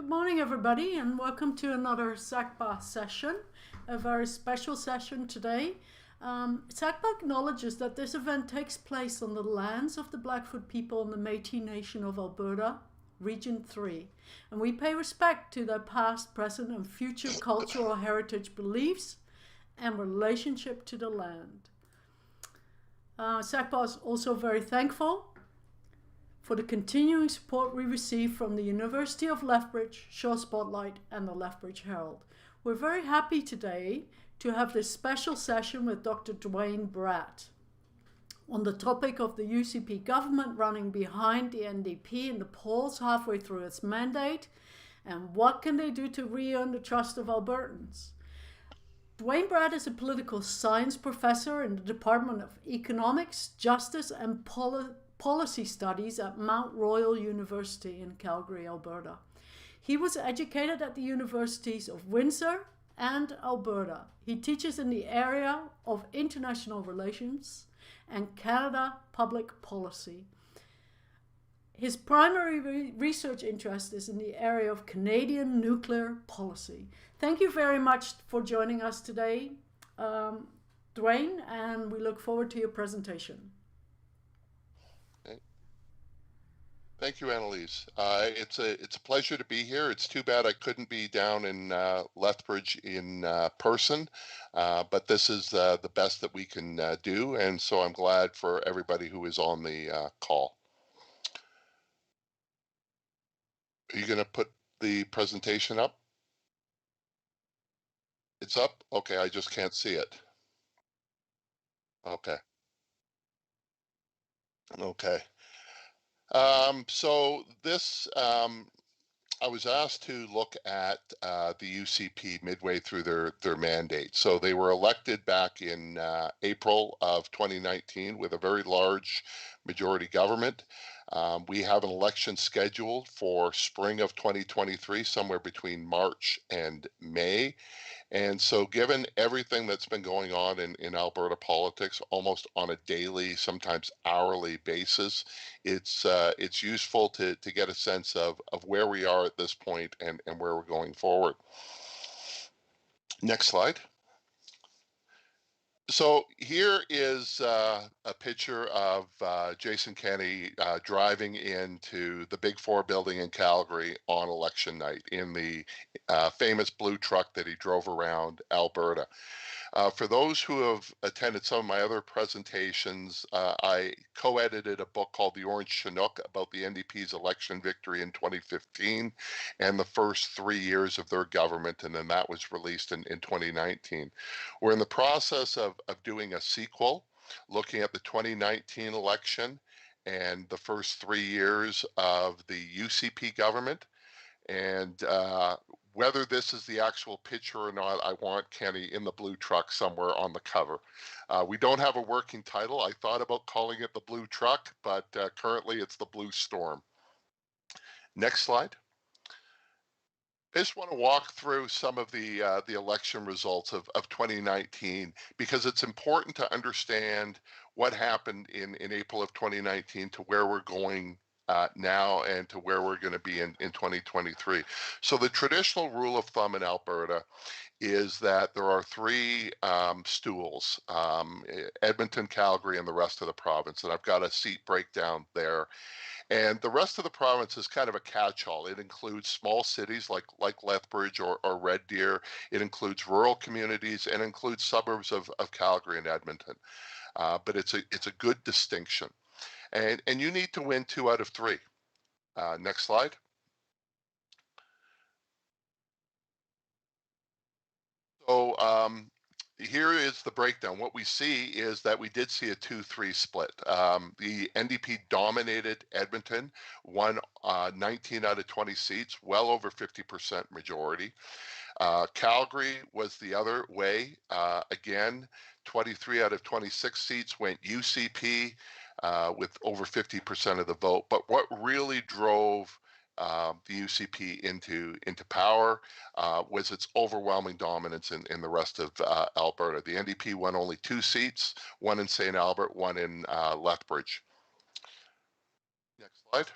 Good morning, everybody, and welcome to another SACPA session, a very special session today. SACPA acknowledges that this event takes place on the lands of the Blackfoot people and the Métis Nation of Alberta, Region 3, and we pay respect to their past, present, and future cultural heritage beliefs and relationship to the land. SACPA is also very thankful for the continuing support we receive from the University of Lethbridge, Shaw Spotlight, and the Lethbridge Herald. We're very happy today to have this special session with Dr. Dwayne Bratt on the topic of the UCP government running behind the NDP in the polls halfway through its mandate, and what can they do to re-earn the trust of Albertans. Dwayne Bratt is a political science professor in the Department of Economics, Justice, and Policy Studies at Mount Royal University in Calgary, Alberta. He was educated at the universities of Windsor and Alberta. He teaches in the area of international relations and Canada public policy. His primary research interest is in the area of Canadian nuclear policy. Thank you very much for joining us today, Dwayne, and we look forward to your presentation. Thank you, Annalise. It's a pleasure to be here. It's too bad I couldn't be down in Lethbridge in person, but this is the best that we can do, and so I'm glad for everybody who is on the call. Are you going to put the presentation up? It's up? Okay, I just can't see it. Okay. Okay. So this, I was asked to look at the UCP midway through their mandate. So they were elected back in April of 2019 with a very large majority government. We have an election scheduled for spring of 2023, somewhere between March and May. And so given everything that's been going on in Alberta politics, almost on a daily, sometimes hourly basis, it's useful to get a sense of where we are at this point and where we're going forward. Next slide. So here is a picture of Jason Kenney driving into the Big Four building in Calgary on election night in the famous blue truck that he drove around Alberta. For those who have attended some of my other presentations, I co-edited a book called The Orange Chinook about the NDP's election victory in 2015 and the first 3 years of their government, and then that was released in 2019. We're in the process of doing a sequel, looking at the 2019 election and the first 3 years of the UCP government. And whether this is the actual picture or not, I want Kenny in the blue truck somewhere on the cover. We don't have a working title. I thought about calling it the Blue Truck, but currently it's the Blue Storm. Next slide. I just want to walk through some of the election results of 2019 because it's important to understand what happened in April of 2019 to where we're going now and to where we're going to be in 2023. So the traditional rule of thumb in Alberta is that there are three stools, Edmonton, Calgary, and the rest of the province. And I've got a seat breakdown there. And the rest of the province is kind of a catch-all. It includes small cities like Lethbridge or Red Deer. It includes rural communities and includes suburbs of Calgary and Edmonton. But it's a good distinction. And you need to win 2 out of 3. Next slide. So here is the breakdown. What we see is that we did see a 2-3 split. The NDP dominated Edmonton, won 19 out of 20 seats, well over 50% majority. Calgary was the other way. Again, 23 out of 26 seats went UCP with over 50% of the vote. But what really drove the UCP into power was its overwhelming dominance in the rest of Alberta. The NDP won only 2 seats, one in St. Albert, one in Lethbridge. Next slide.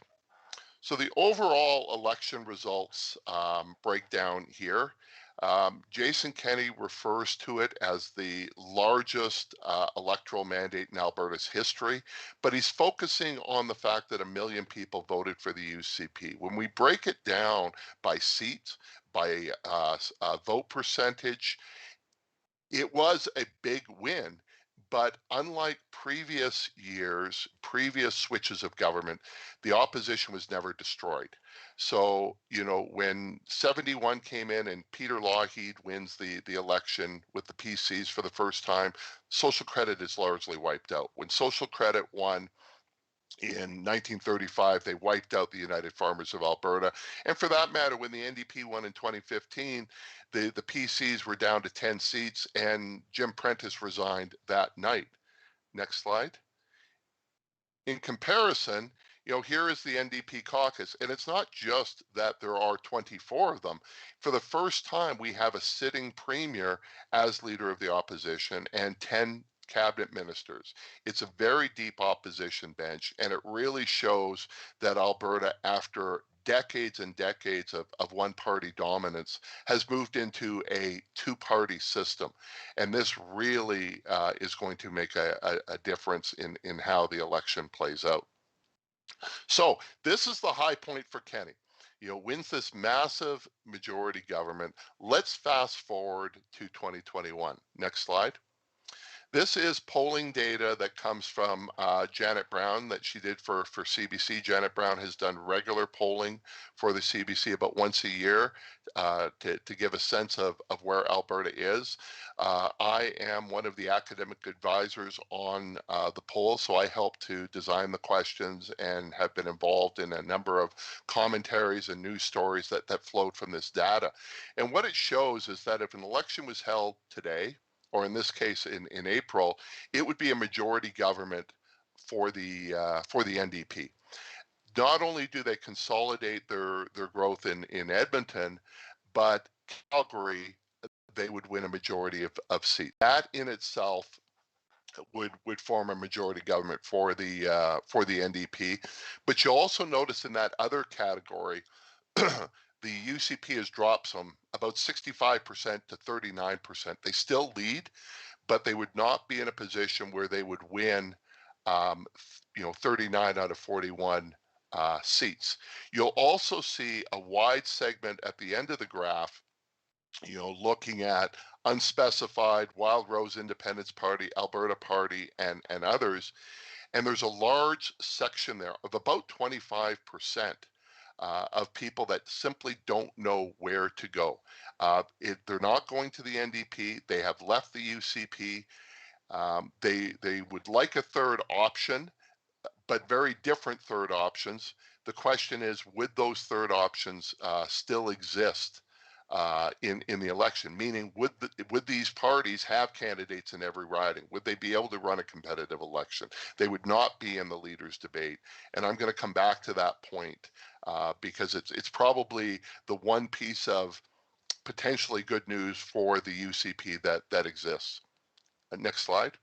So the overall election results break down here. Jason Kenney refers to it as the largest electoral mandate in Alberta's history, but he's focusing on the fact that 1 million people voted for the UCP. When we break it down by seat, by vote percentage, it was a big win, but unlike previous years, previous switches of government, the opposition was never destroyed. So, when 71 came in and Peter Lougheed wins the election with the PCs for the first time, social credit is largely wiped out. When social credit won in 1935, they wiped out the United Farmers of Alberta. And for that matter, when the NDP won in 2015, the PCs were down to 10 seats and Jim Prentice resigned that night. Next slide. In comparison, here is the NDP caucus, and it's not just that there are 24 of them. For the first time, we have a sitting premier as leader of the opposition and 10 cabinet ministers. It's a very deep opposition bench, and it really shows that Alberta, after decades and decades of one-party dominance, has moved into a two-party system. And this really is going to make a difference in how the election plays out. So this is the high point for Kenney. Wins this massive majority government. Let's fast forward to 2021. Next slide. This is polling data that comes from Janet Brown that she did for CBC. Janet Brown has done regular polling for the CBC about once a year to give a sense of where Alberta is. I am one of the academic advisors on the poll, so I helped to design the questions and have been involved in a number of commentaries and news stories that flowed from this data. And what it shows is that if an election was held today, or in this case in April, it would be a majority government for the NDP. Not only do they consolidate their growth in Edmonton, but Calgary, they would win a majority of seats. That in itself would form a majority government for the NDP. But you'll also notice in that other category, the UCP has dropped from about 65% to 39%. They still lead, but they would not be in a position where they would win, 39 out of 41 seats. You'll also see a wide segment at the end of the graph, looking at unspecified, Wild Rose Independence Party, Alberta Party, and others. And there's a large section there of about 25% of people that simply don't know where to go. They're not going to the NDP. They have left the UCP. They would like a third option, but very different third options. The question is, would those third options still exist in the election? Meaning, would these parties have candidates in every riding? Would they be able to run a competitive election? They would not be in the leaders' debate, and I'm going to come back to that point because it's probably the one piece of potentially good news for the UCP that exists. Next slide.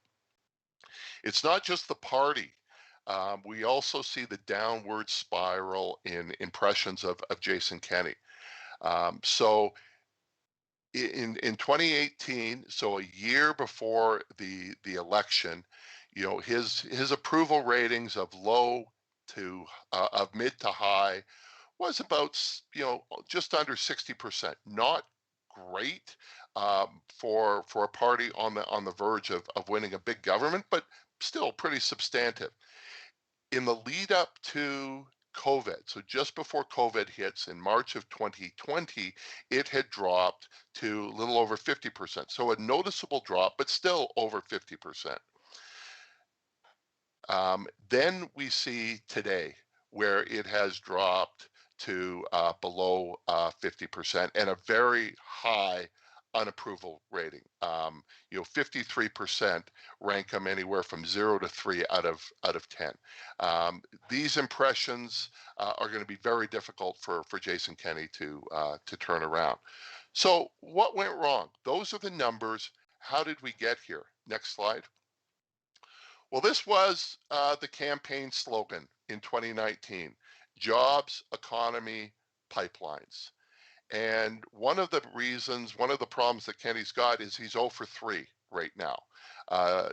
It's not just the party. We also see the downward spiral in impressions of Jason Kenney. So in 2018, so a year before the election, his approval ratings of low to of mid to high was about just under 60%. Not great for a party on the verge of winning a big government, but still pretty substantive. In the lead up to COVID, so just before COVID hits in March of 2020, it had dropped to a little over 50%. So a noticeable drop, but still over 50%. Then we see today where it has dropped to below 50% and a very high unapproval rating. 53% rank them anywhere from 0 to 3 out of 10. These impressions are going to be very difficult for Jason Kenney to turn around. So what went wrong? Those are the numbers. How did we get here? Next slide. Well, this was the campaign slogan in 2019. jobs, economy, pipelines. And one of the problems that Kenney's got is he's 0 for 3 right now.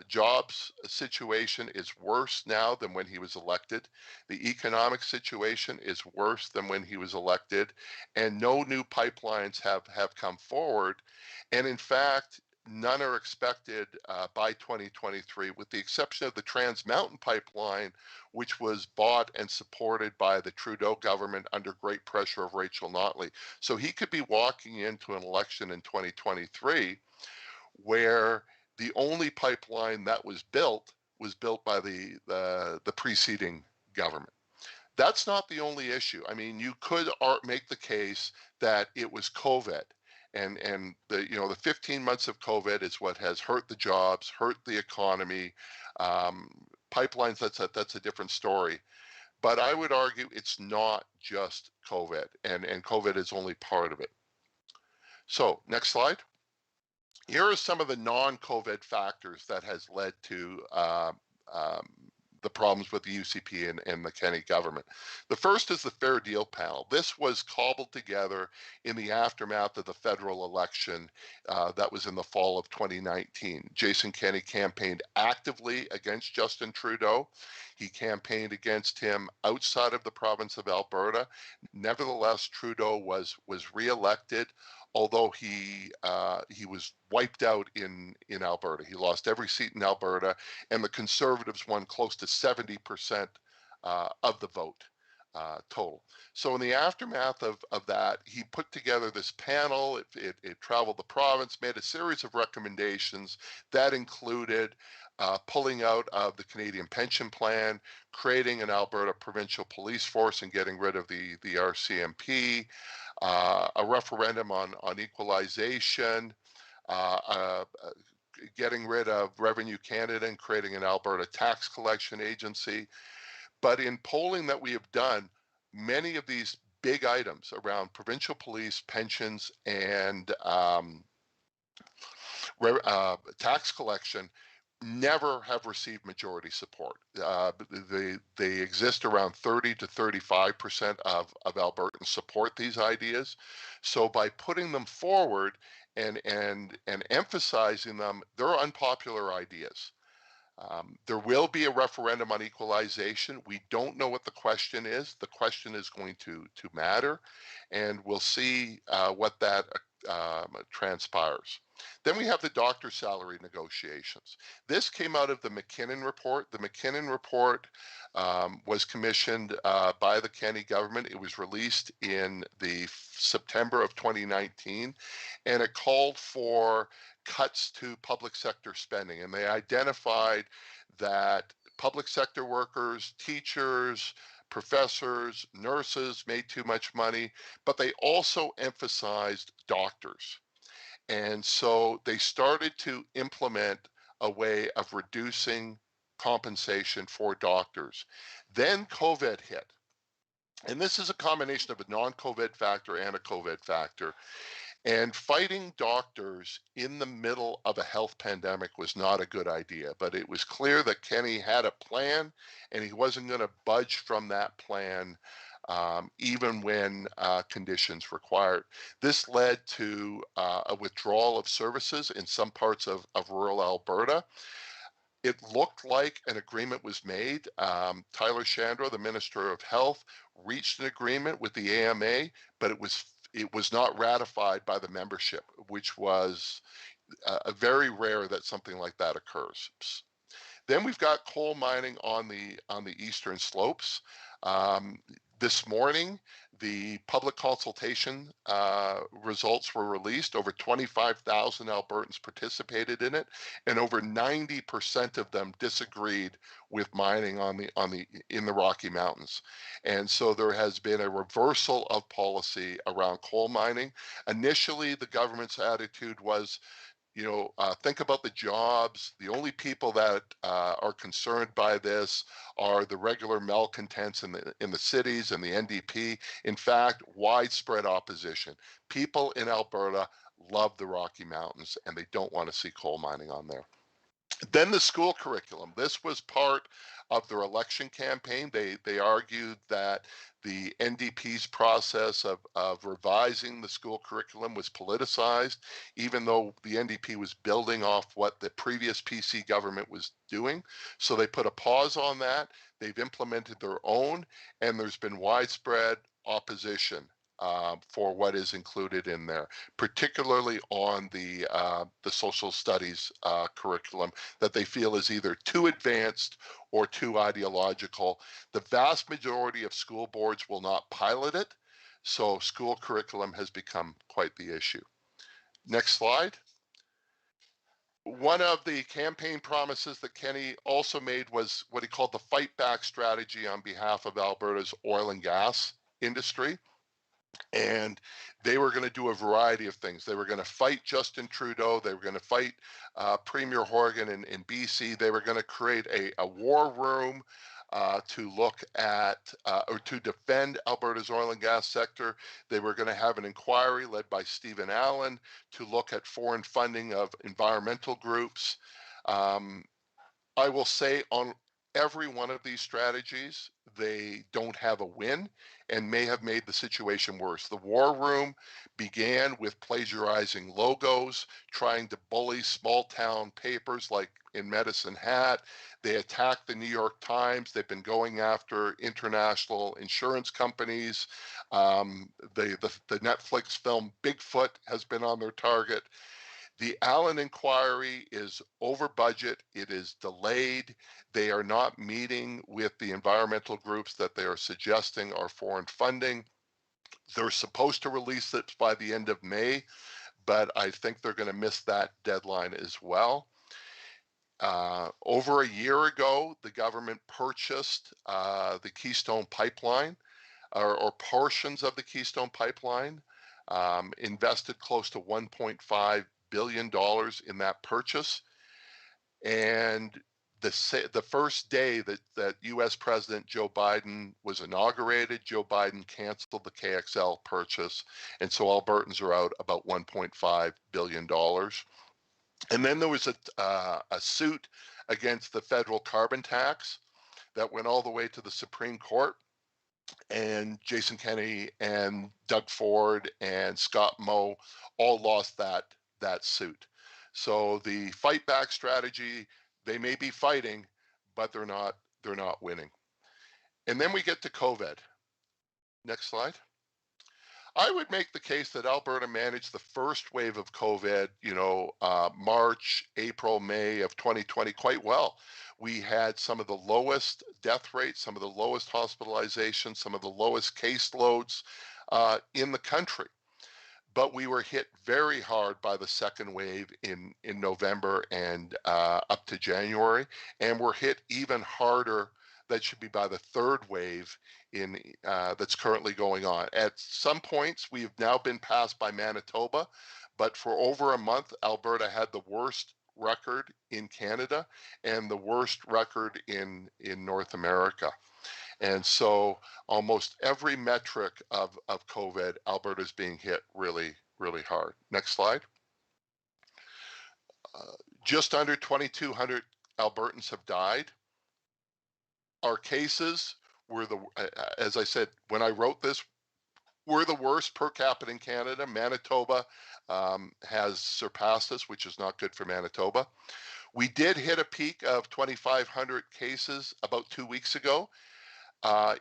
Jobs situation is worse now than when he was elected. The economic situation is worse than when he was elected, and no new pipelines have come forward. And in fact, none are expected by 2023, with the exception of the Trans Mountain Pipeline, which was bought and supported by the Trudeau government under great pressure of Rachel Notley. So he could be walking into an election in 2023 where the only pipeline that was built by the preceding government. That's not the only issue. I mean, you could make the case that it was COVID, and the 15 months of COVID is what has hurt the jobs, hurt the economy. Pipelines, that's a different story. But I would argue it's not just COVID, and COVID is only part of it. So next slide. Here are some of the non-COVID factors that has led to the problems with the UCP and the Kenney government. The first is the Fair Deal panel. This was cobbled together in the aftermath of the federal election that was in the fall of 2019. Jason Kenney campaigned actively against Justin Trudeau. He campaigned against him outside of the province of Alberta. Nevertheless, Trudeau was reelected, although he was wiped out in Alberta. He lost every seat in Alberta, and the Conservatives won close to 70% of the vote total. So in the aftermath of that, he put together this panel. It traveled the province, made a series of recommendations that included pulling out of the Canadian Pension Plan, creating an Alberta provincial police force and getting rid of the RCMP, a referendum on equalization, getting rid of Revenue Canada and creating an Alberta tax collection agency. But in polling that we have done, many of these big items around provincial police, pensions, and tax collection never have received majority support. They exist around 30 to 35% of Albertans support these ideas. So by putting them forward and emphasizing them, they're unpopular ideas. There will be a referendum on equalization. We don't know what the question is. The question is going to matter, and we'll see what that transpires. Then we have the doctor salary negotiations. This came out of the McKinnon report. The McKinnon report was commissioned by the Kenney government. It was released in the September of 2019, and it called for cuts to public sector spending. And they identified that public sector workers, teachers, professors, nurses made too much money, but they also emphasized doctors. And so they started to implement a way of reducing compensation for doctors. Then COVID hit. And this is a combination of a non-COVID factor and a COVID factor. And fighting doctors in the middle of a health pandemic was not a good idea, but it was clear that Kenney had a plan and he wasn't going to budge from that plan even when conditions required. This led to a withdrawal of services in some parts of rural Alberta. It looked like an agreement was made. Tyler Shandro, the Minister of Health, reached an agreement with the AMA, but it was not ratified by the membership, which was very rare that something like that occurs. Then we've got coal mining on the eastern slopes. This morning, the public consultation results were released. Over 25,000 Albertans participated in it, and over 90% of them disagreed with mining in the Rocky Mountains. And so there has been a reversal of policy around coal mining. Initially, the government's attitude was, think about the jobs. The only people that are concerned by this are the regular malcontents in the cities and the NDP. In fact, widespread opposition. People in Alberta love the Rocky Mountains and they don't want to see coal mining on there. Then the school curriculum. This was part of their election campaign. They argued that the NDP's process of revising the school curriculum was politicized, even though the NDP was building off what the previous PC government was doing. So they put a pause on that. They've implemented their own, and there's been widespread opposition for what is included in there, particularly on the social studies curriculum that they feel is either too advanced or too ideological. The vast majority of school boards will not pilot it, so school curriculum has become quite the issue. Next slide. One of the campaign promises that Kenney also made was what he called the fight back strategy on behalf of Alberta's oil and gas industry. And they were going to do a variety of things. They were going to fight Justin Trudeau. They were going to fight Premier Horgan in BC. They were going to create a war room to look at or to defend Alberta's oil and gas sector. They were going to have an inquiry led by Stephen Allen to look at foreign funding of environmental groups. I will say on every one of these strategies, they don't have a win and may have made the situation worse. The war room began with plagiarizing logos, trying to bully small town papers like in Medicine Hat. They attacked the New York Times. They've been going after international insurance companies. The Netflix film Bigfoot has been on their target. The Allen inquiry is over budget. It is delayed. They are not meeting with the environmental groups that they are suggesting are foreign funding. They're supposed to release it by the end of May, but I think they're going to miss that deadline as well. Over a year ago, the government purchased the Keystone Pipeline or portions of the Keystone Pipeline, invested close to $1.5 billion in that purchase. And the first day that U.S. President Joe Biden was inaugurated, Joe Biden canceled the KXL purchase. And so Albertans are out about $1.5 billion. And then there was a suit against the federal carbon tax that went all the way to the Supreme Court. And Jason Kenney and Doug Ford and Scott Moe all lost that suit. So the fight back strategy, they may be fighting, but they're not winning. And then we get to COVID. Next slide. I would make the case that Alberta managed the first wave of COVID, March, April, May of 2020 quite well. We had some of the lowest death rates, some of the lowest hospitalizations, some of the lowest caseloads in the country. But we were hit very hard by the second wave in November and up to January, and we're hit even harder. That should be by the third wave that's currently going on. At some points, we have now been passed by Manitoba, but for over a month, Alberta had the worst record in Canada and the worst record in North America. And so almost every metric of COVID, Alberta's being hit really, really hard. Next slide. Just under 2,200 Albertans have died. Our cases were as I said, when I wrote this, we're the worst per capita in Canada. Manitoba has surpassed us, which is not good for Manitoba. We did hit a peak of 2,500 cases about 2 weeks ago.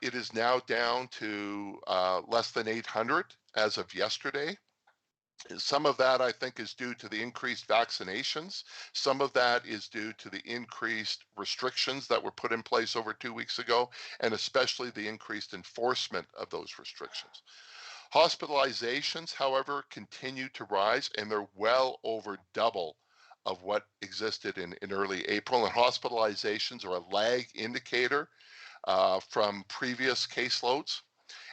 It is now down to less than 800 as of yesterday. Some of that, I think, is due to the increased vaccinations. Some of that is due to the increased restrictions that were put in place over 2 weeks ago, and especially the increased enforcement of those restrictions. Hospitalizations, however, continue to rise, and they're well over double of what existed in early April. And hospitalizations are a lag indicator from previous caseloads.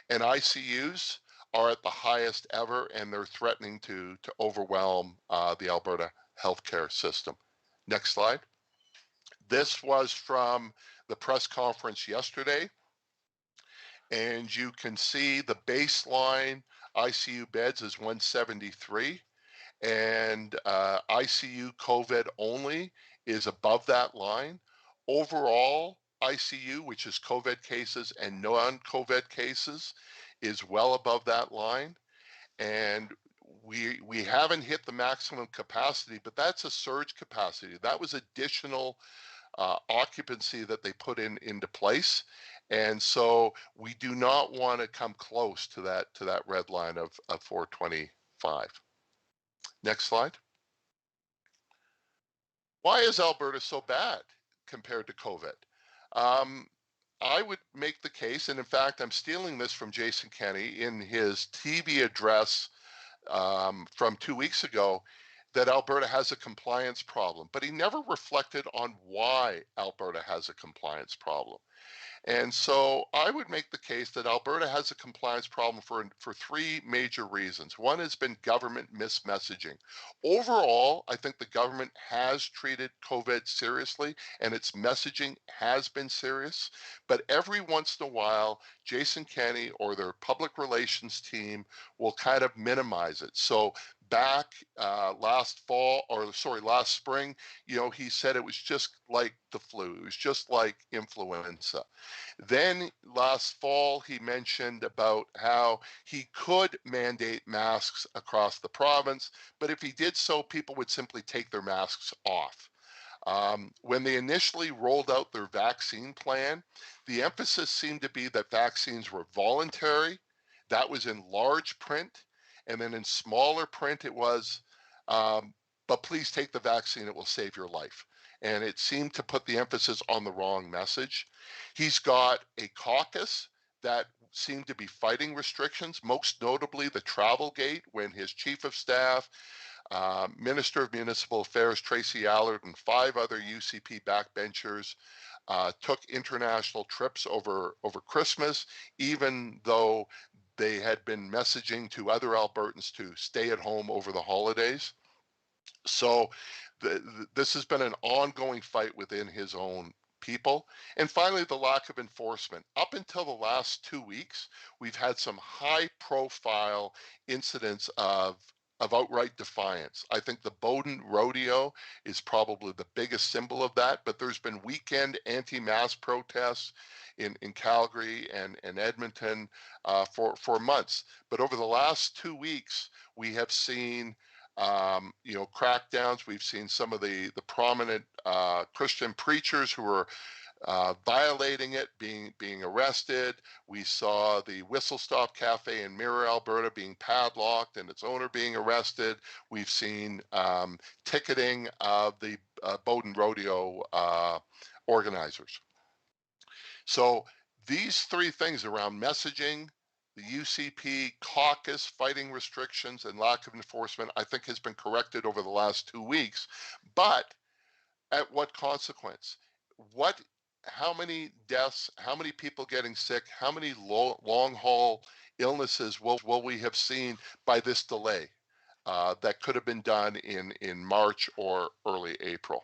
And ICUs are at the highest ever, and they're threatening to overwhelm the Alberta healthcare system. Next slide. This was from the press conference yesterday, and you can see the baseline ICU beds is 173, and ICU COVID only is above that line. Overall, ICU, which is COVID cases and non-COVID cases, is well above that line. And we haven't hit the maximum capacity, but that's a surge capacity. That was additional occupancy that they put into place. And so we do not want to come close to that red line of 425. Next slide. Why is Alberta so bad compared to COVID? I would make the case, and in fact, I'm stealing this from Jason Kenney in his TV address from 2 weeks ago, that Alberta has a compliance problem, but he never reflected on why Alberta has a compliance problem. And so I would make the case that Alberta has a compliance problem for three major reasons. One has been government mismessaging. Overall, I think the government has treated COVID seriously and its messaging has been serious. But every once in a while, Jason Kenney or their public relations team will kind of minimize it. So back last spring, he said it was just like the flu. It was just like influenza. Then last fall, he mentioned about how he could mandate masks across the province, but if he did so, people would simply take their masks off. When they initially rolled out their vaccine plan, the emphasis seemed to be that vaccines were voluntary. That was in large print. And then in smaller print, it was, but please take the vaccine, it will save your life. And it seemed to put the emphasis on the wrong message. He's got a caucus that seemed to be fighting restrictions, most notably the travel gate, when his chief of staff, Minister of Municipal Affairs Tracy Allard, and 5 other UCP backbenchers took international trips over Christmas, even though they had been messaging to other Albertans to stay at home over the holidays. So this has been an ongoing fight within his own people. And finally, the lack of enforcement. Up until the last 2 weeks, we've had some high profile incidents of outright defiance. I think the Bowden Rodeo is probably the biggest symbol of that, but there's been weekend anti-mask protests in Calgary and Edmonton for months. But over the last 2 weeks, we have seen crackdowns. We've seen some of the prominent Christian preachers who are violating it, being arrested. We saw the Whistle Stop Cafe in Mirror, Alberta being padlocked and its owner being arrested. We've seen ticketing of the Bowden Rodeo organizers. So these three things around messaging, the UCP caucus fighting restrictions, and lack of enforcement, I think has been corrected over the last 2 weeks. But at what consequence? How many deaths, how many people getting sick, how many long haul illnesses will we have seen by this delay that could have been done in March or early April?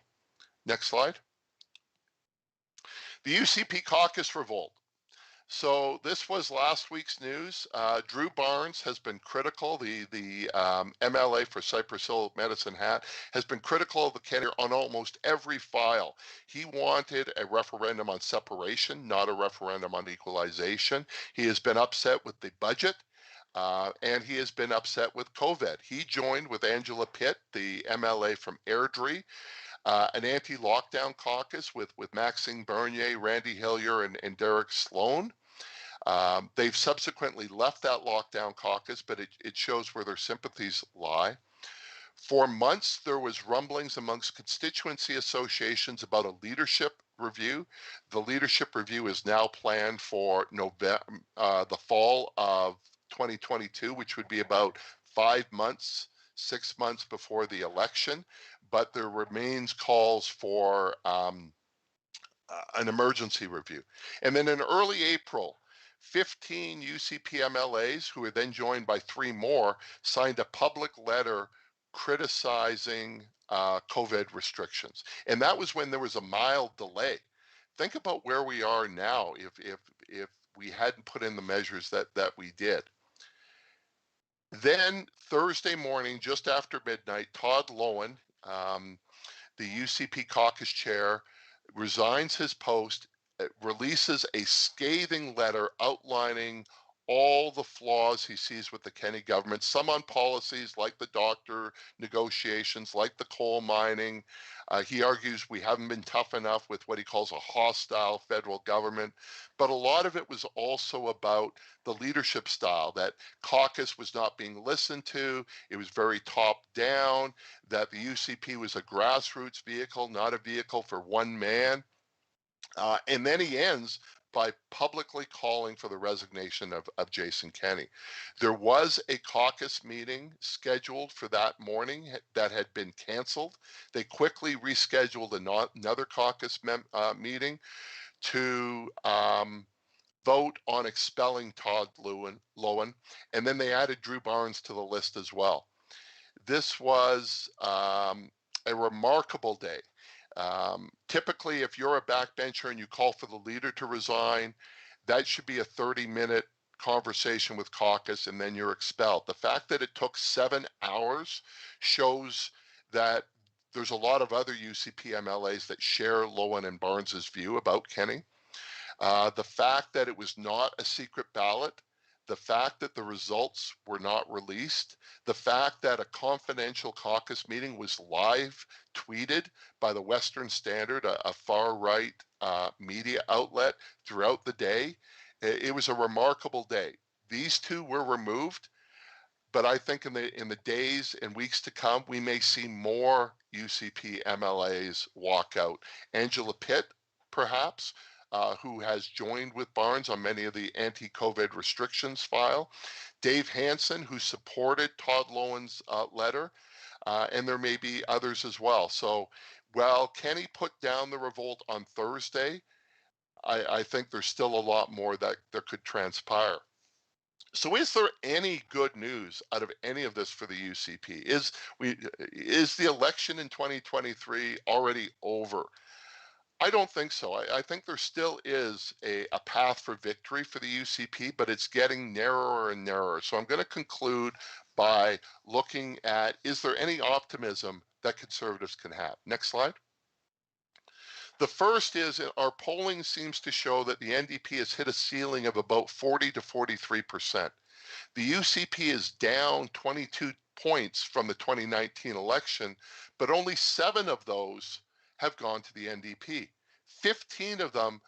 Next slide. The UCP caucus revolt. So this was last week's news. Drew Barnes has been critical. The MLA for Cypress Hill Medicine Hat has been critical of the candidate on almost every file. He wanted a referendum on separation, not a referendum on equalization. He has been upset with the budget. And he has been upset with COVID. He joined with Angela Pitt, the MLA from Airdrie, an anti-lockdown caucus with Maxine Bernier, Randy Hillier, and Derek Sloan. They've subsequently left that lockdown caucus, but it shows where their sympathies lie. For months, there was rumblings amongst constituency associations about a leadership review. The leadership review is now planned for the fall of 2022, which would be about 5 months, 6 months before the election. But there remains calls for an emergency review. And then in early April, 15 UCP MLAs, who were then joined by 3 more, signed a public letter criticizing COVID restrictions. And that was when there was a mild delay. Think about where we are now if we hadn't put in the measures that we did. Then Thursday morning, just after midnight, Todd Loewen, the UCP caucus chair resigns his post, releases a scathing letter outlining all the flaws he sees with the Kenney government, some on policies like the doctor negotiations, like the coal mining. He argues we haven't been tough enough with what he calls a hostile federal government. But a lot of it was also about the leadership style, that caucus was not being listened to. It was very top down, that the UCP was a grassroots vehicle, not a vehicle for one man. And then he ends by publicly calling for the resignation of Jason Kenney. There was a caucus meeting scheduled for that morning that had been canceled. They quickly rescheduled another caucus meeting to vote on expelling Todd Loewen, and then they added Drew Barnes to the list as well. This was a remarkable day. Typically, if you're a backbencher and you call for the leader to resign, that should be a 30-minute conversation with caucus and then you're expelled. The fact that it took 7 hours shows that there's a lot of other UCP MLAs that share Loewen and Barnes's view about Kenney. The fact that it was not a secret ballot, the fact that the results were not released, the fact that a confidential caucus meeting was live tweeted by the Western Standard, a far-right media outlet throughout the day. It was a remarkable day. These two were removed, but I think in the days and weeks to come, we may see more UCP MLAs walk out. Angela Pitt, perhaps, who has joined with Barnes on many of the anti-COVID restrictions file. Dave Hansen, who supported Todd Loewen's letter, and there may be others as well. So while Kenney put down the revolt on Thursday, I think there's still a lot more that could transpire. So is there any good news out of any of this for the UCP? Is the election in 2023 already over? I don't think so. I think there still is a path for victory for the UCP, but it's getting narrower and narrower. So I'm going to conclude by looking at, is there any optimism that Conservatives can have? Next slide. The first is our polling seems to show that the NDP has hit a ceiling of about 40 to 43%. The UCP is down 22 points from the 2019 election, but only 7 of those have gone to the NDP. 15 of them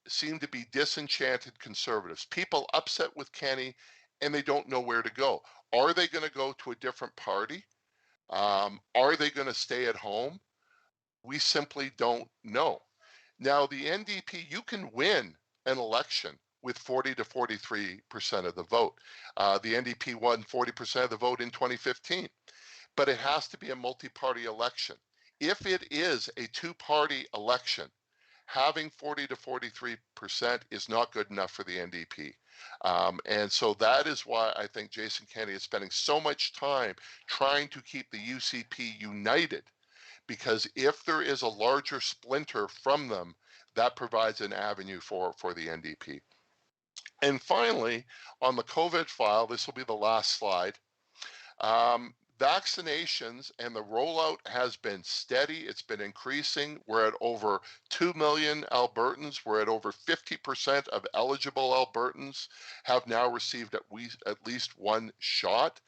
seem to be disenchanted Conservatives, people upset with Kenney, and they don't know where to go. Are they going to go to a different party? Are they going to stay at home? We simply don't know. Now, the NDP, you can win an election with 40 to 43% of the vote. The NDP won 40% of the vote in 2015, but it has to be a multi-party election. If it is a two-party election, having 40 to 43% is not good enough for the NDP. And so that is why I think Jason Kenney is spending so much time trying to keep the UCP united, because if there is a larger splinter from them, that provides an avenue for the NDP. And finally, on the COVID file, this will be the last slide. Vaccinations and the rollout has been steady. It's been increasing. We're at over 2 million Albertans. We're at over 50% of eligible Albertans have now received at least one shot.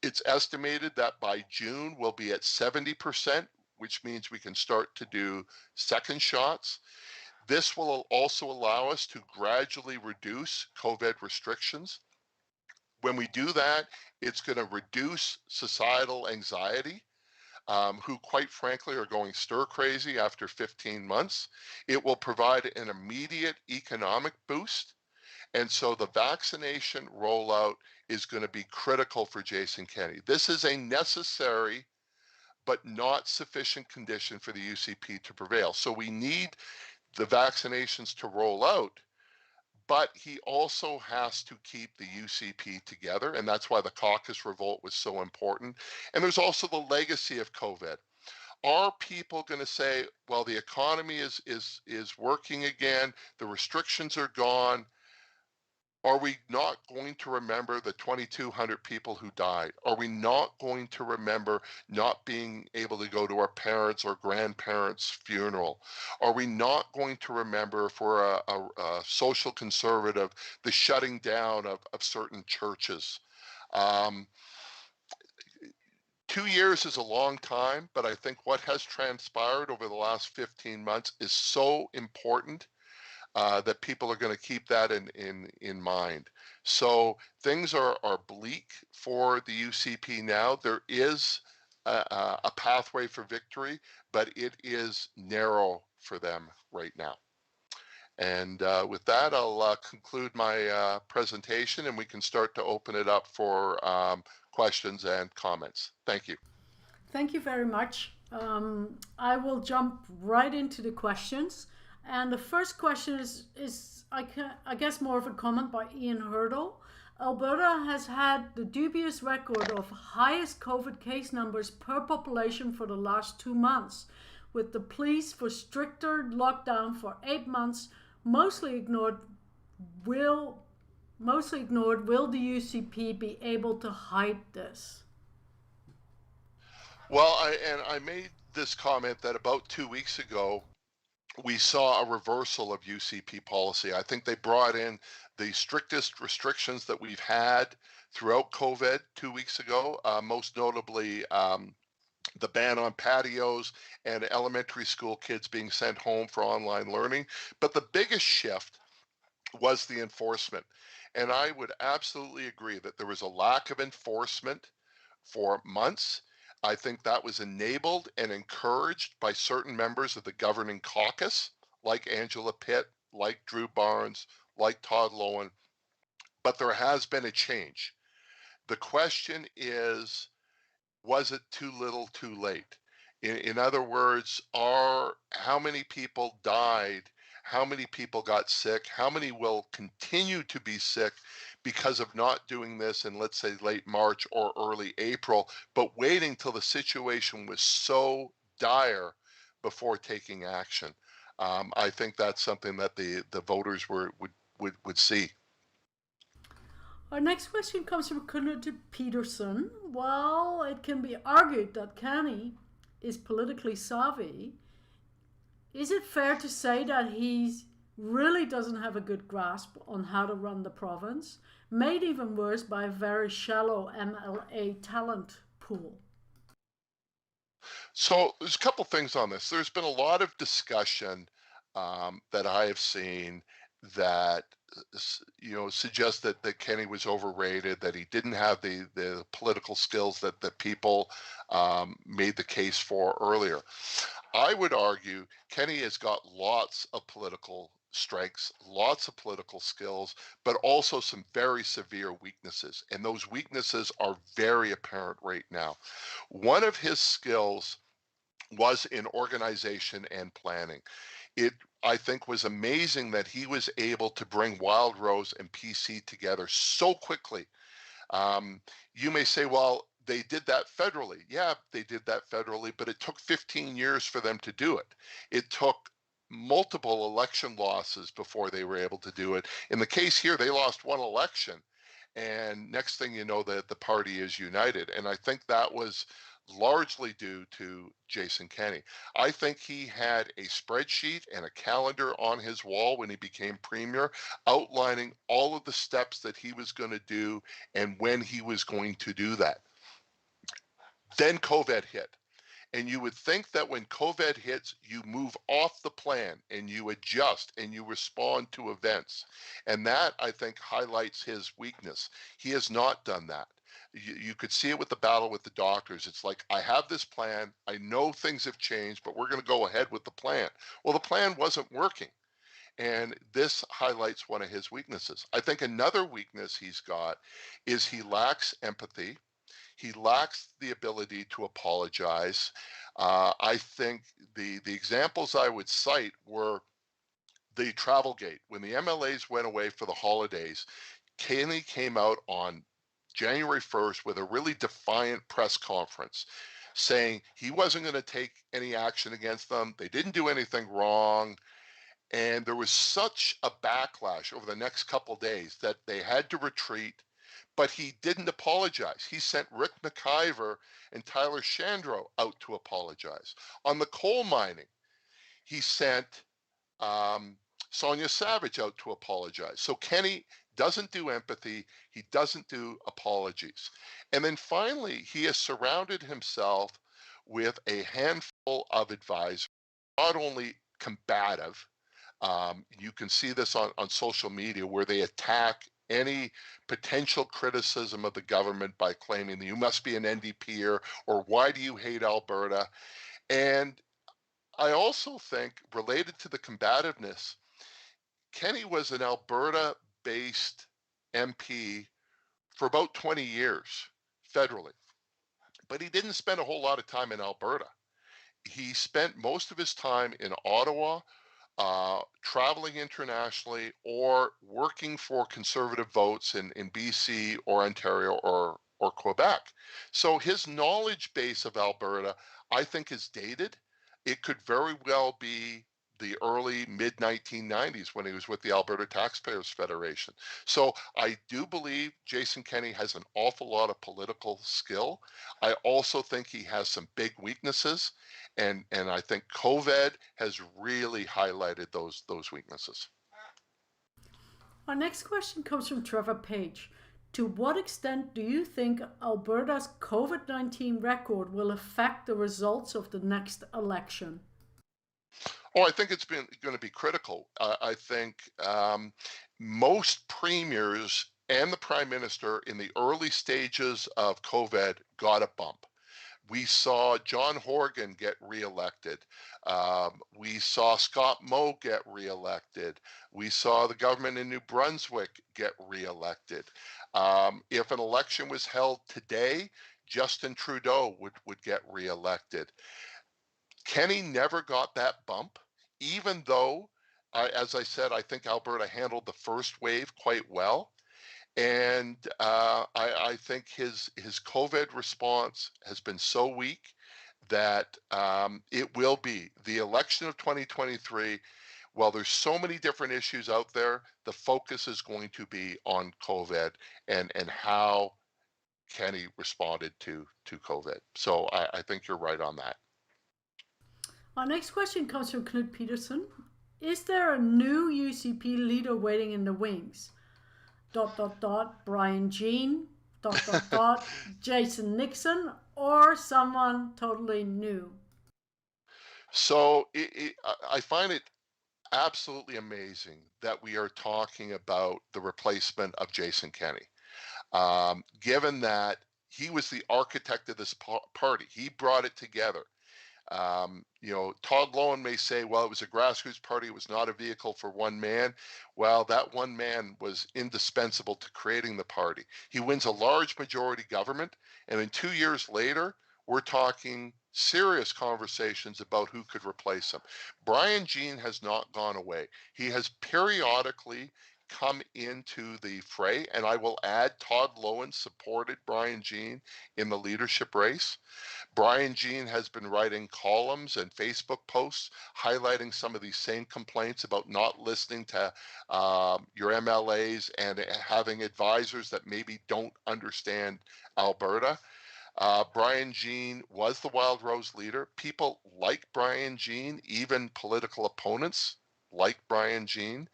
It's estimated that by June we'll be at 70%, which means we can start to do second shots. This will also allow us to gradually reduce COVID restrictions. When we do that, it's going to reduce societal anxiety, who quite frankly are going stir crazy after 15 months. It will provide an immediate economic boost. And so the vaccination rollout is going to be critical for Jason Kenney. This is a necessary but not sufficient condition for the UCP to prevail. So we need the vaccinations to roll out, but he also has to keep the UCP together, and that's why the caucus revolt was so important. And there's also the legacy of COVID. Are people going to say, well, the economy is working again, the restrictions are gone, Are we not going to remember the 2,200 people who died? Are we not going to remember not being able to go to our parents' or grandparents' funeral? Are we not going to remember, for a social conservative, the shutting down of certain churches? Um, 2 years is a long time, but I think what has transpired over the last 15 months is so important that people are going to keep that in mind. So things are bleak for the UCP now. There is a pathway for victory, but it is narrow for them right now. And with that, I'll conclude my presentation, and we can start to open it up for questions and comments. Thank you. Thank you very much. I will jump right into the questions. And the first question is I guess, more of a comment by Ian Hurdle. Alberta has had the dubious record of highest COVID case numbers per population for the last 2 months, with the pleas for stricter lockdown for 8 months mostly ignored. Will the UCP be able to hide this? Well, I made this comment that about 2 weeks ago, we saw a reversal of UCP policy. I think they brought in the strictest restrictions that we've had throughout COVID 2 weeks ago, most notably the ban on patios and elementary school kids being sent home for online learning. But the biggest shift was the enforcement. And I would absolutely agree that there was a lack of enforcement for months. I think that was enabled and encouraged by certain members of the governing caucus, like Angela Pitt, like Drew Barnes, like Todd Lowen. But there has been a change. The question is, was it too little too late? In other words, how many people died? How many people got sick? How many will continue to be sick because of not doing this in, let's say, late March or early April, but waiting till the situation was so dire before taking action? I think that's something that the voters would see. Our next question comes from Knut Peterson. While it can be argued that Kenney is politically savvy, is it fair to say that he really doesn't have a good grasp on how to run the province, made even worse by a very shallow MLA talent pool? So there's a couple things on this. There's been a lot of discussion that I have seen that suggest that Kenney was overrated, that he didn't have the political skills that people made the case for earlier. I would argue Kenney has got lots of political strengths, lots of political skills, but also some very severe weaknesses. And those weaknesses are very apparent right now. One of his skills was in organization and planning. It, I think, was amazing that he was able to bring Wild Rose and PC together so quickly. You may say, well, they did that federally. Yeah, they did that federally, but it took 15 years for them to do it. It took multiple election losses before they were able to do it. In the case here, they lost one election, and next thing you know, the party is united. And I think that was largely due to Jason Kenney. I think he had a spreadsheet and a calendar on his wall when he became premier, outlining all of the steps that he was going to do and when he was going to do that. Then COVID hit. And you would think that when COVID hits, you move off the plan and you adjust and you respond to events. And that, I think, highlights his weakness. He has not done that. You could see it with the battle with the doctors. It's like, I have this plan. I know things have changed, but we're going to go ahead with the plan. Well, the plan wasn't working. And this highlights one of his weaknesses. I think another weakness he's got is he lacks empathy. He lacks the ability to apologize. I think the examples I would cite were the travel gate. When the MLAs went away for the holidays, Kenney came out on January 1st with a really defiant press conference saying he wasn't going to take any action against them. They didn't do anything wrong. And there was such a backlash over the next couple days that they had to retreat, but he didn't apologize. He sent Rick McIver and Tyler Shandro out to apologize. On the coal mining, he sent Sonia Savage out to apologize. So Kenney doesn't do empathy. He doesn't do apologies. And then finally, he has surrounded himself with a handful of advisors, not only combative. You can see this on social media where they attack any potential criticism of the government by claiming that you must be an NDPer or why do you hate Alberta? And I also think, related to the combativeness, Kenney was an Alberta-based MP for about 20 years federally, but he didn't spend a whole lot of time in Alberta. He spent most of his time in Ottawa, traveling internationally, or working for conservative votes in BC or Ontario or Quebec. So his knowledge base of Alberta, I think, is dated. It could very well be the early mid 1990s when he was with the Alberta Taxpayers Federation. So I do believe Jason Kenney has an awful lot of political skill. I also think he has some big weaknesses, and I think COVID has really highlighted those weaknesses. Our next question comes from Trevor Page. To what extent do you think Alberta's COVID-19 record will affect the results of the next election? Oh, I think it's going to be critical. I think most premiers and the prime minister in the early stages of COVID got a bump. We saw John Horgan get reelected. We saw Scott Moe get reelected. We saw the government in New Brunswick get reelected. If an election was held today, Justin Trudeau would get reelected. Kenney never got that bump, even though, as I said, I think Alberta handled the first wave quite well. And I think his COVID response has been so weak that it will be the election of 2023. While there's so many different issues out there, the focus is going to be on COVID and how Kenney responded to COVID. So I think you're right on that. Our next question comes from Knut Peterson. Is there a new UCP leader waiting in the wings? ... Brian Jean ... Jason Nixon, or someone totally new? So I find it absolutely amazing that we are talking about the replacement of Jason Kenney, given that he was the architect of this party. He brought it together. Todd Loewen may say, well, it was a grassroots party. It was not a vehicle for one man. Well, that one man was indispensable to creating the party. He wins a large majority government. And then 2 years later, we're talking serious conversations about who could replace him. Brian Jean has not gone away. He has periodically come into the fray. And I will add, Todd Loewen supported Brian Jean in the leadership race. Brian Jean has been writing columns and Facebook posts highlighting some of these same complaints about not listening to your MLAs and having advisors that maybe don't understand Alberta. Brian Jean was the Wild Rose leader. People like Brian Jean, even political opponents like Brian Jean,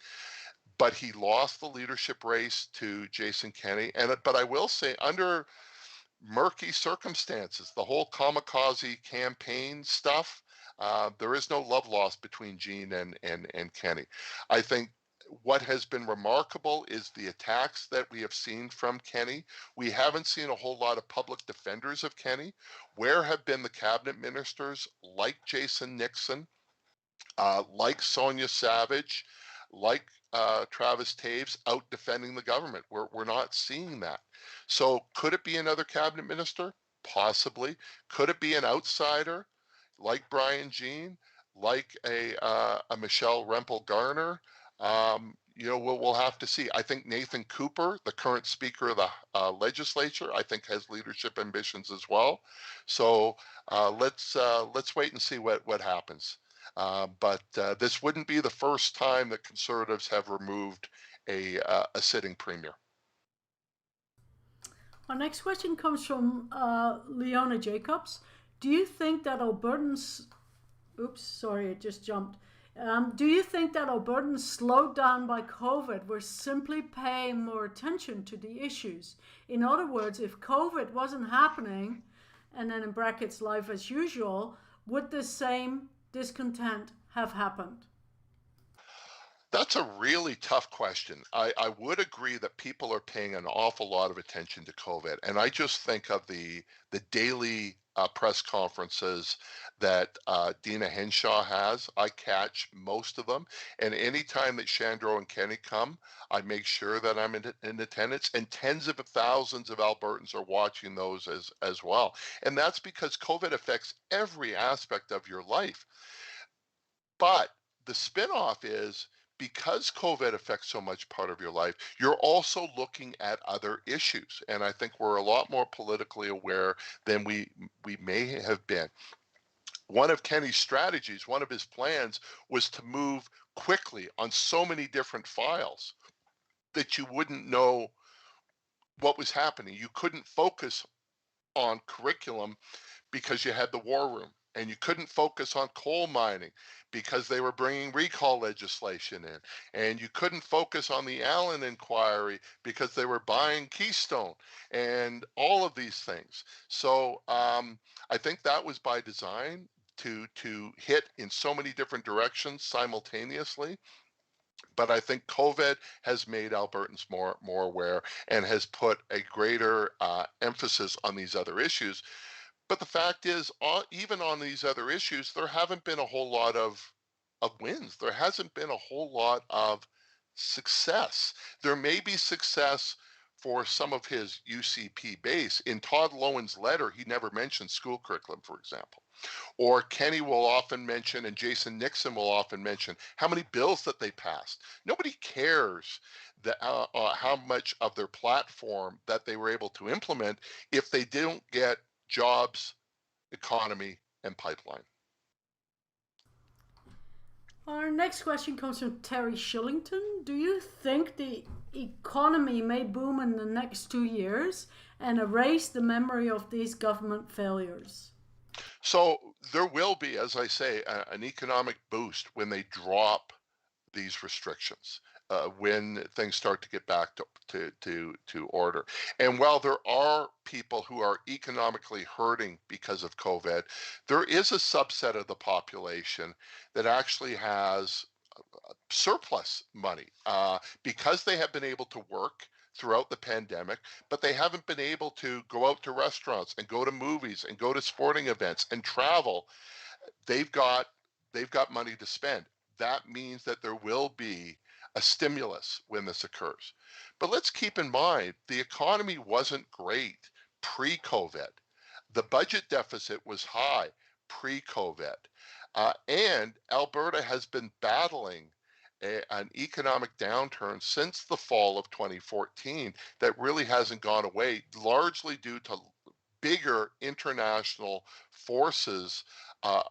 but he lost the leadership race to Jason Kenney. But I will say, under murky circumstances, the whole kamikaze campaign stuff, there is no love lost between Jean and Kenney. I think what has been remarkable is the attacks that we have seen from Kenney. We haven't seen a whole lot of public defenders of Kenney. Where have been the cabinet ministers like Jason Nixon, like Sonia Savage, like Travis Taves out defending the government? We're not seeing that. So could it be another cabinet minister? Possibly. Could it be an outsider like Brian Jean, like a Michelle Rempel Garner? We'll have to see. I think Nathan Cooper, the current Speaker of the legislature, I think has leadership ambitions as well. So let's wait and see what happens. But this wouldn't be the first time that Conservatives have removed a sitting premier. Our next question comes from Leona Jacobs. Do you think that Albertans, oops, sorry, it just jumped. Do you think that Albertans slowed down by COVID were simply paying more attention to the issues? In other words, if COVID wasn't happening, and then in brackets, life as usual, would the same discontent have happened? That's a really tough question. I would agree that people are paying an awful lot of attention to COVID, and I just think of the daily press conferences that Dina Henshaw has. I catch most of them, and anytime that Shandro and Kenny come, I make sure that I'm in attendance, and tens of thousands of Albertans are watching those as well. And that's because COVID affects every aspect of your life. But the spinoff is because COVID affects so much part of your life, you're also looking at other issues. And I think we're a lot more politically aware than we may have been. One of Kenny's strategies, one of his plans was to move quickly on so many different files that you wouldn't know what was happening. You couldn't focus on curriculum because you had the war room, and you couldn't focus on coal mining because they were bringing recall legislation in, and you couldn't focus on the Allen inquiry because they were buying Keystone and all of these things. So I think that was by design to hit in so many different directions simultaneously. But I think COVID has made Albertans more aware and has put a greater emphasis on these other issues. But the fact is, even on these other issues, there haven't been a whole lot of wins. There hasn't been a whole lot of success. There may be success for some of his UCP base. In Todd Lowen's letter, he never mentioned school curriculum, for example. Or Kenny will often mention, and Jason Nixon will often mention, how many bills that they passed. Nobody cares how much of their platform that they were able to implement if they don't get jobs, economy, and pipeline. Our next question comes from Terry Shillington. Do you think the economy may boom in the next 2 years and erase the memory of these government failures? So there will be, as I say, an economic boost when they drop these restrictions, when things start to get back to order. And while there are people who are economically hurting because of COVID, there is a subset of the population that actually has surplus money because they have been able to work throughout the pandemic, but they haven't been able to go out to restaurants and go to movies and go to sporting events and travel. They've got money to spend. That means that there will be a stimulus when this occurs. But let's keep in mind the economy wasn't great pre-COVID. The budget deficit was high pre-COVID. And Alberta has been battling an economic downturn since the fall of 2014 that really hasn't gone away, largely due to bigger international forces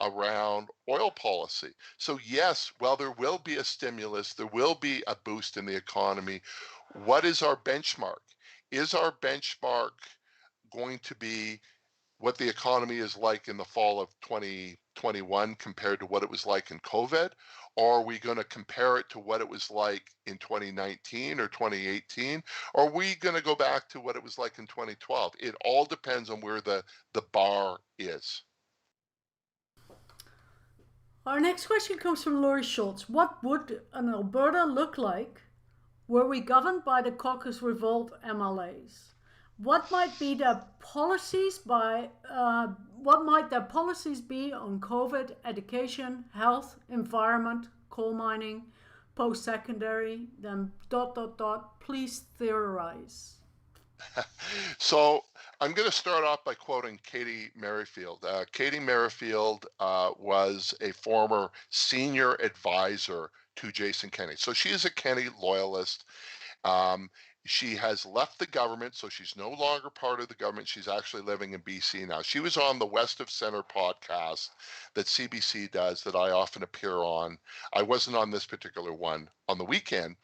around oil policy. So yes, while there will be a stimulus, there will be a boost in the economy. What is our benchmark? Is our benchmark going to be what the economy is like in the fall of 2021 compared to what it was like in COVID? Or are we going to compare it to what it was like in 2019 or 2018? Or are we going to go back to what it was like in 2012? It all depends on where the bar is. Our next question comes from Laurie Schultz. What would an Alberta look like were we governed by the Caucus revolt MLAs? What might be the policies what might their policies be on COVID, education, health, environment, coal mining, post-secondary, then ... Please theorize. So I'm going to start off by quoting Katie Merrifield. Katie Merrifield was a former senior advisor to Jason Kenney. So she is a Kenney loyalist. Um, She has left the government, so she's no longer part of the government. She's actually living in BC now. She was on the West of Center podcast that CBC does that I often appear on. I wasn't on this particular one on the weekend,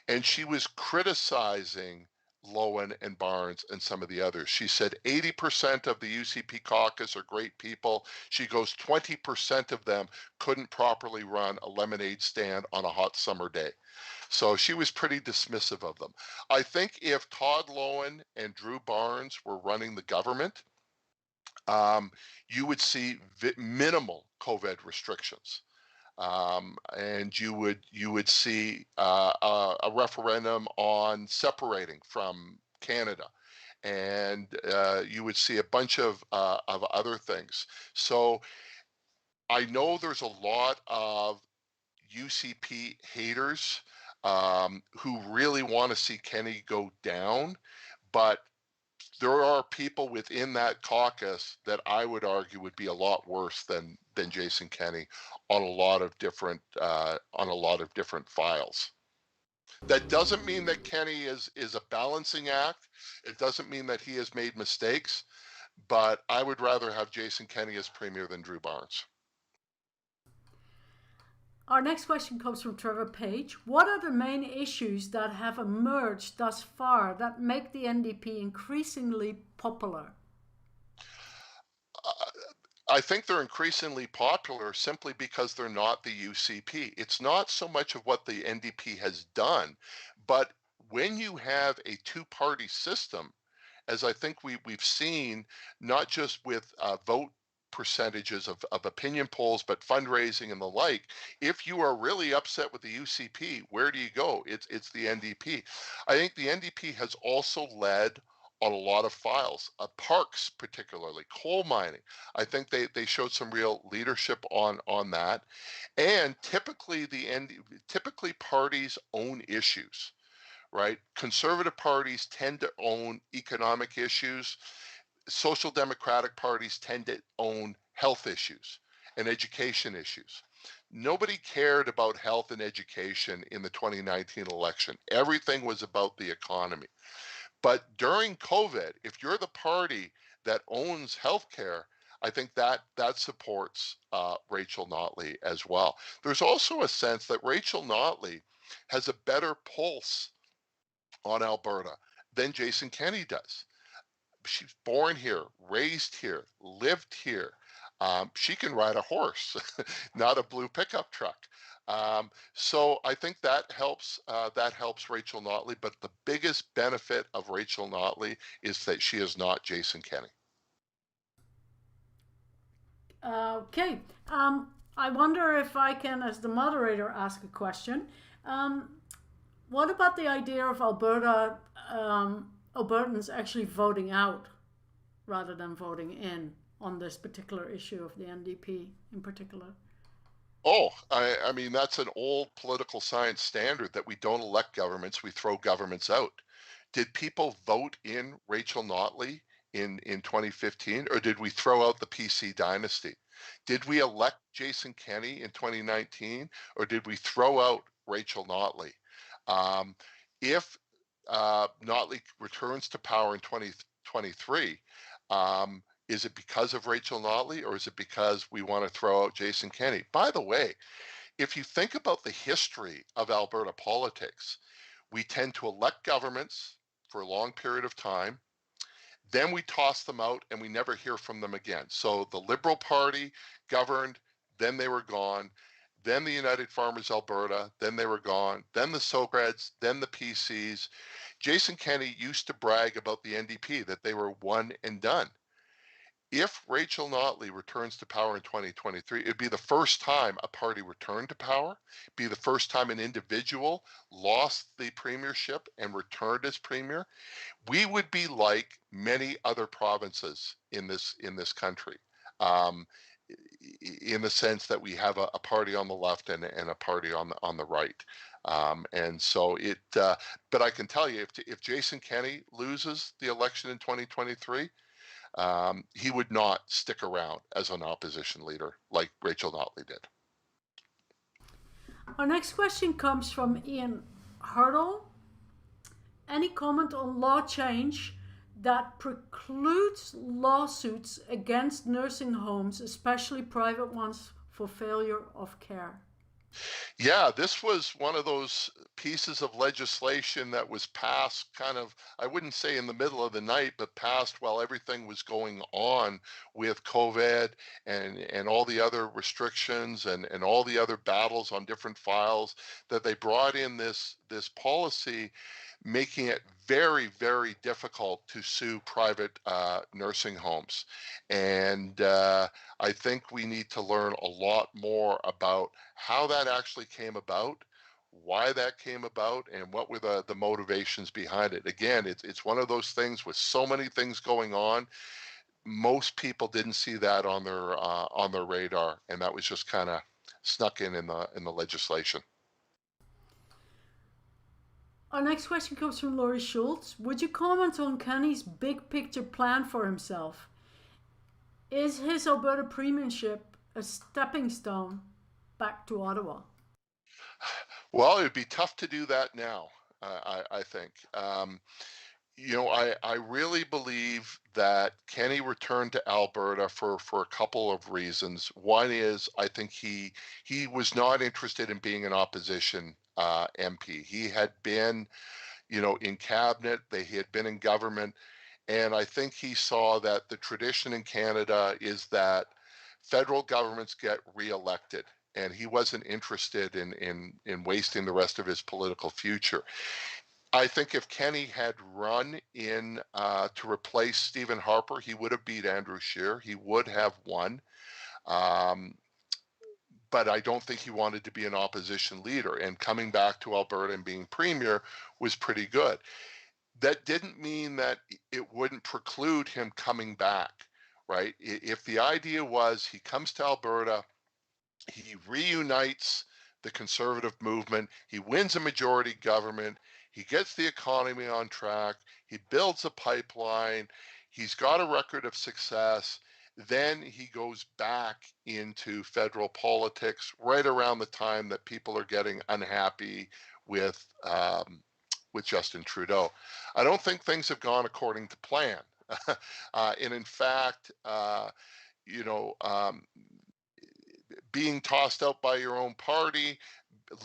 and she was criticizing Lowen and Barnes and some of the others. She said 80% of the UCP caucus are great people. She goes 20% of them couldn't properly run a lemonade stand on a hot summer day. So she was pretty dismissive of them. I think if Todd Lowen and Drew Barnes were running the government, um, you would see minimal COVID restrictions. And you would see a referendum on separating from Canada, and you would see a bunch of other things. So I know there's a lot of UCP haters who really want to see Kenney go down, but there are people within that caucus that I would argue would be a lot worse than Jason Kenney on a lot of different files. That doesn't mean that Kenney is a balancing act. It doesn't mean that he has made mistakes, but I would rather have Jason Kenney as premier than Drew Barnes. Our next question comes from Trevor Page. What are the main issues that have emerged thus far that make the NDP increasingly popular? I think they're increasingly popular simply because they're not the UCP. It's not so much of what the NDP has done, but when you have a two-party system, as I think we've seen, not just with vote percentages of opinion polls, but fundraising and the like. If you are really upset with the UCP, where do you go? It's the NDP. I think the NDP has also led on a lot of files, parks particularly, coal mining. I think they showed some real leadership on that. And typically typically parties own issues, right? Conservative parties tend to own economic issues. Social democratic parties tend to own health issues and education issues. Nobody cared about health and education in the 2019 election. Everything was about the economy. But during COVID, if you're the party that owns healthcare, I think that supports Rachel Notley as well. There's also a sense that Rachel Notley has a better pulse on Alberta than Jason Kenney does. She's born here, raised here, lived here. She can ride a horse, not a blue pickup truck. So I think that helps Rachel Notley. But the biggest benefit of Rachel Notley is that she is not Jason Kenney. Okay. I wonder if I can, as the moderator, ask a question. What about the idea of Albertans actually voting out rather than voting in on this particular issue of the NDP in particular? Oh, I mean, that's an old political science standard that we don't elect governments, we throw governments out. Did people vote in Rachel Notley in 2015, or did we throw out the PC dynasty? Did we elect Jason Kenney in 2019, or did we throw out Rachel Notley? If Notley returns to power in 2023, is it because of Rachel Notley, or is it because we want to throw out Jason Kenney? By the way, if you think about the history of Alberta politics, we tend to elect governments for a long period of time, then we toss them out and we never hear from them again. So the Liberal Party governed, then they were gone. Then the United Farmers Alberta, then they were gone. Then the Socreds, then the PCs. Jason Kenney used to brag about the NDP, that they were one and done. If Rachel Notley returns to power in 2023, it'd be the first time a party returned to power, be the first time an individual lost the premiership and returned as premier. We would be like many other provinces in this country. In the sense that we have a party on the left and a party on the right. And so but I can tell you, if Jason Kenney loses the election in 2023, he would not stick around as an opposition leader like Rachel Notley did. Our next question comes from Ian Hurdle. Any comment on law change that precludes lawsuits against nursing homes, especially private ones, for failure of care? Yeah, this was one of those pieces of legislation that was passed kind of, I wouldn't say in the middle of the night, but passed while everything was going on with COVID and all the other restrictions and all the other battles on different files, that they brought in this policy making it very, very difficult to sue private nursing homes. And I think we need to learn a lot more about how that actually came about, why that came about, and what were the motivations behind it. Again, it's one of those things with so many things going on. Most people didn't see that on their radar, and that was just kind of snuck in the legislation. Our next question comes from Laurie Schultz. Would you comment on Kenney's big picture plan for himself? Is his Alberta premiership a stepping stone back to Ottawa? Well, it'd be tough to do that now, I think. I really believe that Kenny returned to Alberta for a couple of reasons. One is I think he was not interested in being an opposition MP. He had been, in cabinet, he had been in government, and I think he saw that the tradition in Canada is that federal governments get reelected. And he wasn't interested in wasting the rest of his political future. I think if Kenny had run in to replace Stephen Harper, he would have beat Andrew Scheer. He would have won. Um, but I don't think he wanted to be an opposition leader. And coming back to Alberta and being premier was pretty good. That didn't mean that it wouldn't preclude him coming back, right? If the idea was he comes to Alberta, he reunites the conservative movement, he wins a majority government, he gets the economy on track, he builds a pipeline, he's got a record of success, then he goes back into federal politics right around the time that people are getting unhappy with Justin Trudeau. I don't think things have gone according to plan. And in fact, you know, um, being tossed out by your own party,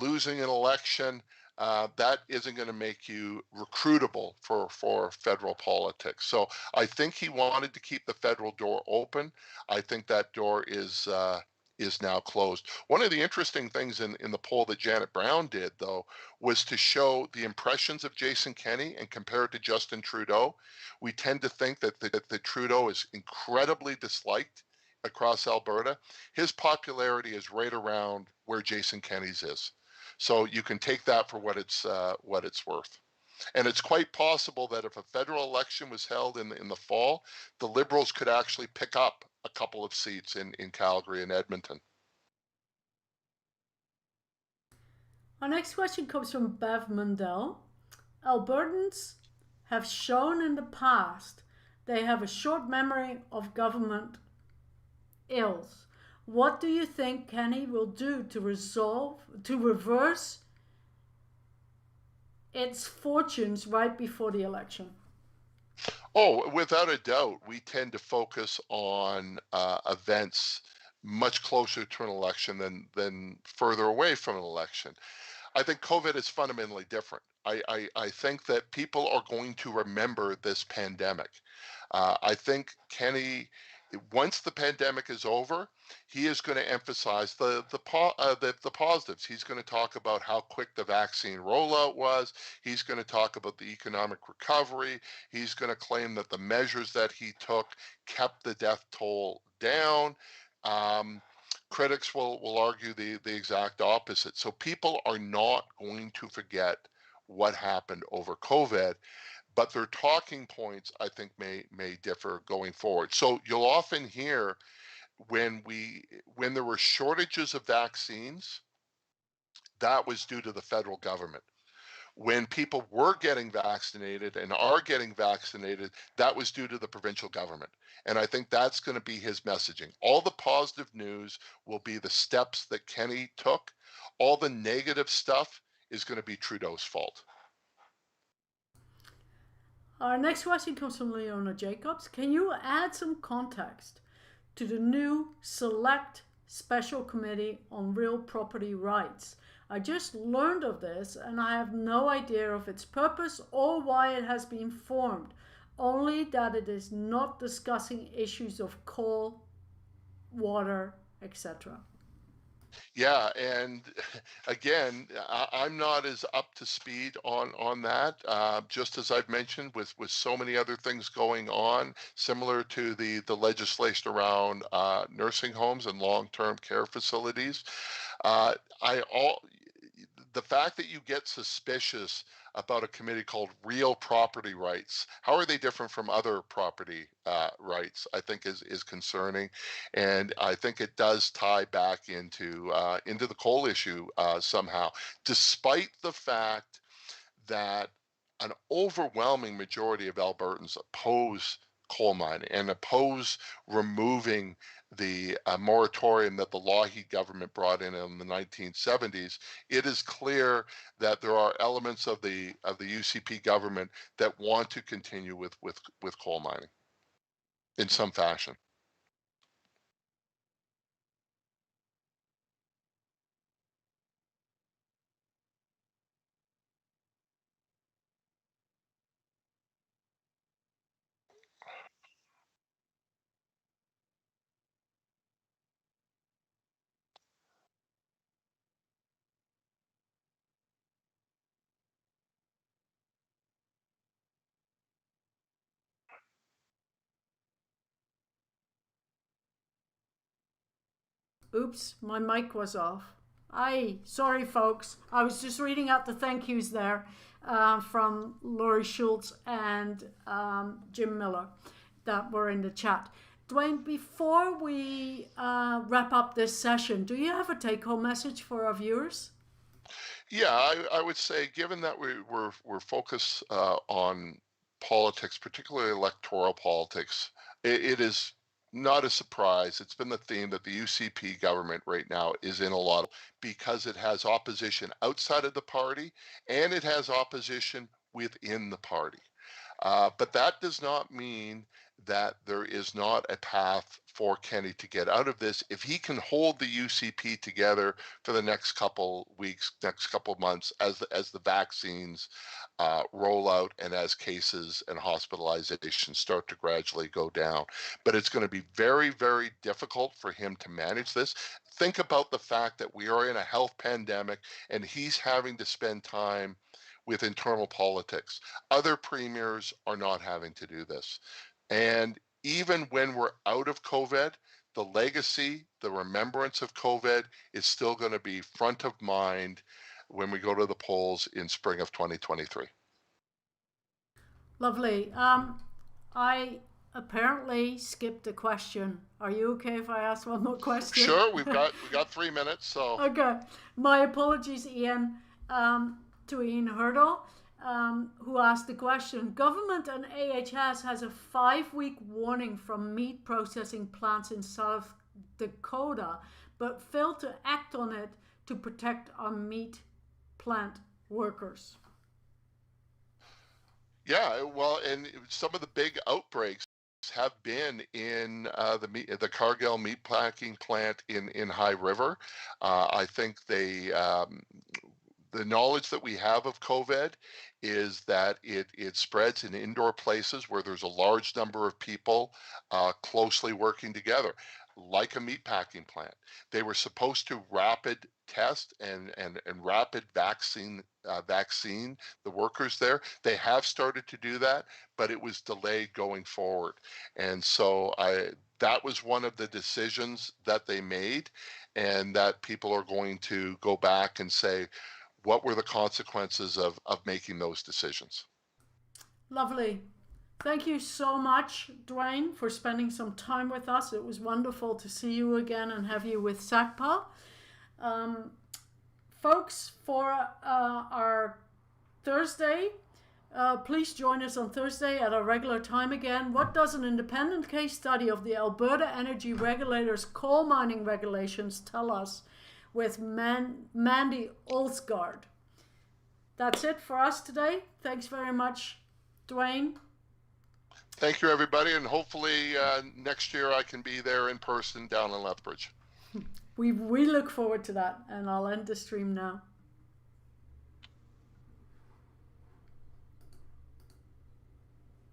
losing an election, that isn't going to make you recruitable for federal politics. So I think he wanted to keep the federal door open. I think that door is now closed. One of the interesting things in the poll that Janet Brown did, though, was to show the impressions of Jason Kenney and compare it to Justin Trudeau. We tend to think that Trudeau is incredibly disliked across Alberta. His popularity is right around where Jason Kenney's is. So you can take that for what it's worth. And it's quite possible that if a federal election was held in the fall, the Liberals could actually pick up a couple of seats in Calgary and Edmonton. Our next question comes from Bev Mundell. Albertans have shown in the past they have a short memory of government ills. What do you think Kenney will do to reverse its fortunes right before the election? Oh, without a doubt, we tend to focus on events much closer to an election than further away from an election. I think COVID is fundamentally different. I think that people are going to remember this pandemic. I think Kenny, once the pandemic is over, he is going to emphasize the positives. He's going to talk about how quick the vaccine rollout was. He's going to talk about the economic recovery. He's going to claim that the measures that he took kept the death toll down. Um, Critics will argue the exact opposite. So people are not going to forget what happened over COVID, but their talking points, I think, may differ going forward. So you'll often hear when there were shortages of vaccines, that was due to the federal government. When people were getting vaccinated and are getting vaccinated, that was due to the provincial government. And I think that's going to be his messaging. All the positive news will be the steps that Kenny took. All the negative stuff is going to be Trudeau's fault. Our next question comes from Leona Jacobs. Can you add some context to the new Select Special Committee on Real Property Rights? I just learned of this and I have no idea of its purpose or why it has been formed, only that it is not discussing issues of coal, water, etc. Yeah, and again, I'm not as up to speed on that. Just as I've mentioned, with so many other things going on, similar to the legislation around nursing homes and long-term care facilities. Uh, I all the fact that you get suspicious about a committee called Real Property Rights, how are they different from other property rights, I think is concerning. And I think it does tie back into the coal issue somehow, despite the fact that an overwhelming majority of Albertans oppose coal mining and oppose removing the moratorium that the Lougheed government brought in the 1970s. It is clear that there are elements of the UCP government that want to continue with coal mining in some fashion. Oops, my mic was off. Sorry folks. I was just reading out the thank yous there from Laurie Schultz and Jim Miller that were in the chat. Dwayne, before we wrap up this session, do you have a take-home message for our viewers? Yeah, I would say, given that we're focused on politics, particularly electoral politics, it is not a surprise. It's been the theme that the UCP government right now is in a lot of, because it has opposition outside of the party and it has opposition within the party. But that does not mean that there is not a path for Kenney to get out of this if he can hold the UCP together for the next couple weeks, next couple months, as the vaccines roll out and as cases and hospitalizations start to gradually go down. But it's going to be very, very difficult for him to manage this. Think about the fact that we are in a health pandemic and he's having to spend time with internal politics. Other premiers are not having to do this. And even when we're out of COVID, the legacy, the remembrance of COVID is still going to be front of mind when we go to the polls in spring of 2023. Lovely. I apparently skipped a question. Are you okay if I ask one more question? Sure, we got 3 minutes, so. Okay. My apologies, Ian, to Ian Hurdle, who asked the question. Government and AHS has a 5-week warning from meat processing plants in South Dakota, but failed to act on it to protect our meat plant workers. Yeah, well, and some of the big outbreaks have been in the Cargill meatpacking plant in High River. I think the knowledge that we have of COVID is that it spreads in indoor places where there's a large number of people closely working together, like a meatpacking plant. They were supposed to rapid test and rapid vaccine the workers there. They have started to do that, but it was delayed going forward. And so that was one of the decisions that they made, and that people are going to go back and say, what were the consequences of making those decisions? Lovely. Thank you so much, Dwayne, for spending some time with us. It was wonderful to see you again and have you with SACPA. Folks, for our Thursday, please join us on Thursday at our regular time again. What does an independent case study of the Alberta Energy Regulator's coal mining regulations tell us, with Mandy Olsgaard? That's it for us today. Thanks very much, Dwayne. Thank you, everybody, and hopefully next year I can be there in person down in Lethbridge. We look forward to that, and I'll end the stream now.